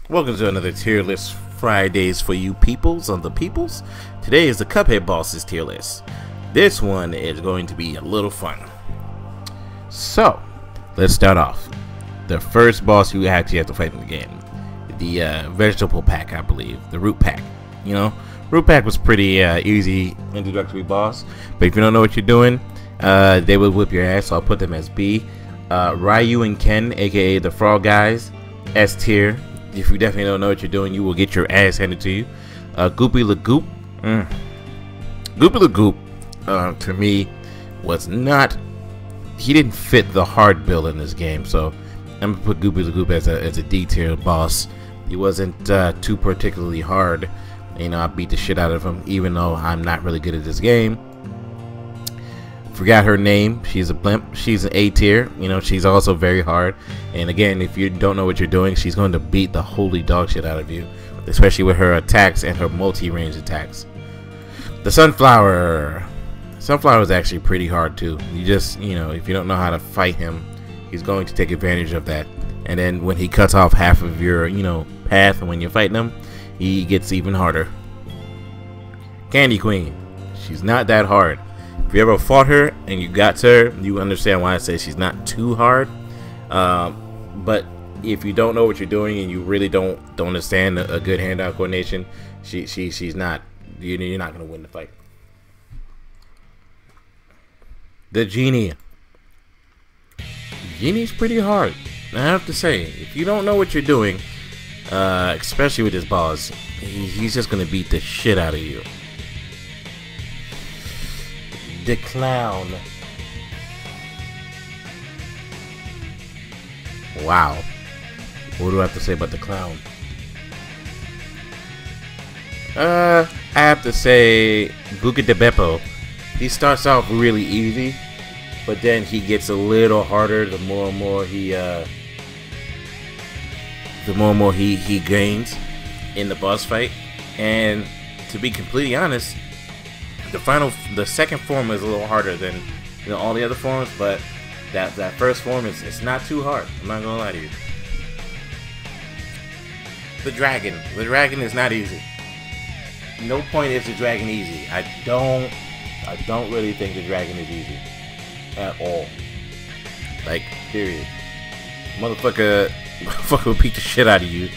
Welcome to another tier list Fridays for you peoples on the peoples. Today is the Cuphead bosses tier list. This one is going to be a little fun. So, let's start off. The first boss you actually have to fight in the game. The vegetable pack, I believe. The root pack. You know, root pack was pretty easy introductory boss. But if you don't know what you're doing, they will whip your ass, so I'll put them as B. Ryu and Ken, aka the frog guys, S tier. If you definitely don't know what you're doing, you will get your ass handed to you. Goopy Lagoop. Goopy Lagoop, to me, was not... He didn't fit the hard build in this game, so I'm going to put Goopy Lagoop as a D tier boss. He wasn't too particularly hard. You know, I beat the shit out of him, even though I'm not really good at this game. Forgot her name. She's a blimp. She's an A tier. You know, she's also very hard. And again, if you don't know what you're doing, she's going to beat the holy dog shit out of you, especially with her attacks and her multi-range attacks. The Sunflower. Sunflower is actually pretty hard too. You just, you know, if you don't know how to fight him, he's going to take advantage of that. And then when he cuts off half of your, you know, path when you're fighting him, he gets even harder. Candy Queen. She's not that hard. If you ever fought her and you got to her, you understand why I say she's not too hard. But if you don't know what you're doing and you really don't understand a good hand-eye coordination, she's not. You're not gonna win the fight. The Genie. Genie's pretty hard. I have to say, if you don't know what you're doing, especially with this boss, he's just gonna beat the shit out of you. The Clown. Wow. What do I have to say about the Clown? I have to say Buca de Beppo. He starts off really easy, but then he gets a little harder the more and more he gains in the boss fight. And to be completely honest, the second form is a little harder than, you know, all the other forms, but that first form it's not too hard. I'm not gonna lie to you. The dragon is not easy. No point is the dragon easy. I don't really think the dragon is easy at all. Like, period. Motherfucker will beat the shit out of you,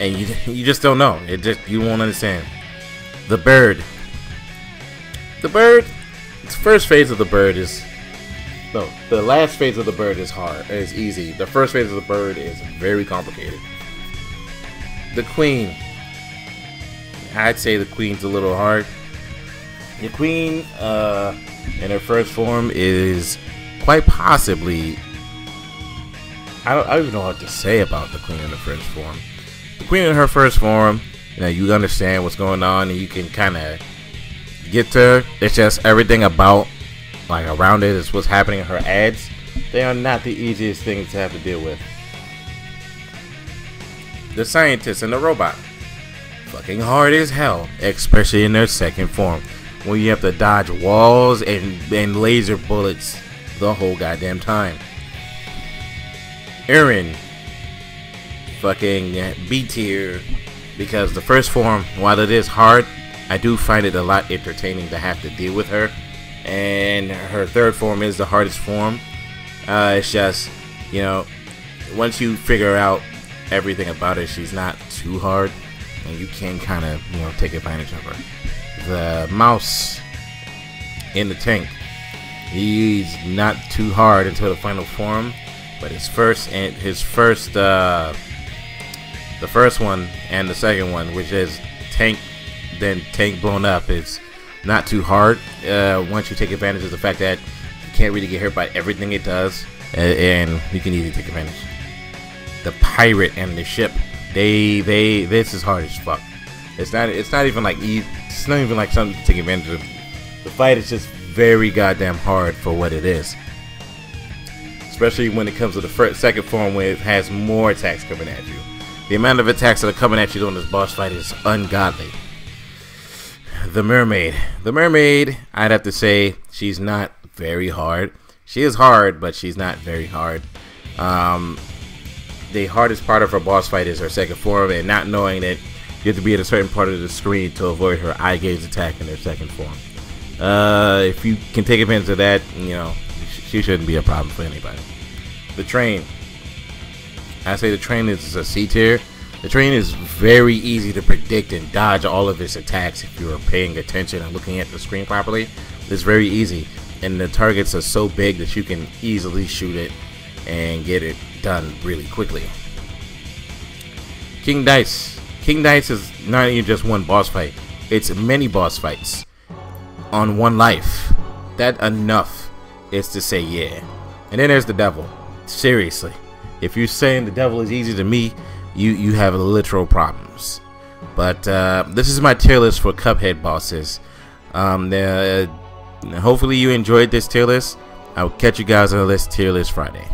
and you just don't know. You won't understand. The bird. The bird, the first phase of the bird is, no, the last phase of the bird is easy. The first phase of the bird is very complicated. The Queen, I'd say the Queen's a little hard. The Queen, in her first form is quite possibly, I don't even know what to say about the Queen in her first form. The Queen in her first form, you know, you understand what's going on and you can kind of get to her. It's just everything about, like, around it is what's happening in her ads. They are not the easiest things to have to deal with. The Scientist and the Robot. Fucking hard as hell, especially in their second form, when you have to dodge walls and laser bullets the whole goddamn time. Erin. Fucking B tier, because the first form, while it is hard, I do find it a lot entertaining to have to deal with her, and her third form is the hardest form. It's just, you know, once you figure out everything about her, she's not too hard, and you can kind of, you know, take advantage of her. The Mouse in the Tank. He's not too hard until the final form, but the first one and the second one, which is Tank. Then Tank blown up, is not too hard once you take advantage of the fact that you can't really get hurt by everything it does, and you can easily take advantage. The Pirate and the Ship, this is hard as fuck. It's not even like it's not even like something to take advantage of. The fight is just very goddamn hard for what it is, especially when it comes to the second form, where it has more attacks coming at you. The amount of attacks that are coming at you during this boss fight is ungodly. The Mermaid. The Mermaid, I'd have to say she's not very hard. She is hard, but she's not very hard. the hardest part of her boss fight is her second form, and not knowing that you have to be at a certain part of the screen to avoid her eye gaze attack in her second form. If you can take advantage of that, you know, she shouldn't be a problem for anybody. The train. I say the train is a C tier. The train is very easy to predict and dodge all of its attacks if you are paying attention and looking at the screen properly. It's very easy, and the targets are so big that you can easily shoot it and get it done really quickly. King Dice. King Dice is not even just one boss fight. It's many boss fights on one life. That enough is to say yeah. And then there's the devil. Seriously, if you're saying the devil is easy to me, you have literal problems. But this is my tier list for Cuphead bosses. Hopefully you enjoyed this tier list. I'll catch you guys on the tier list Friday.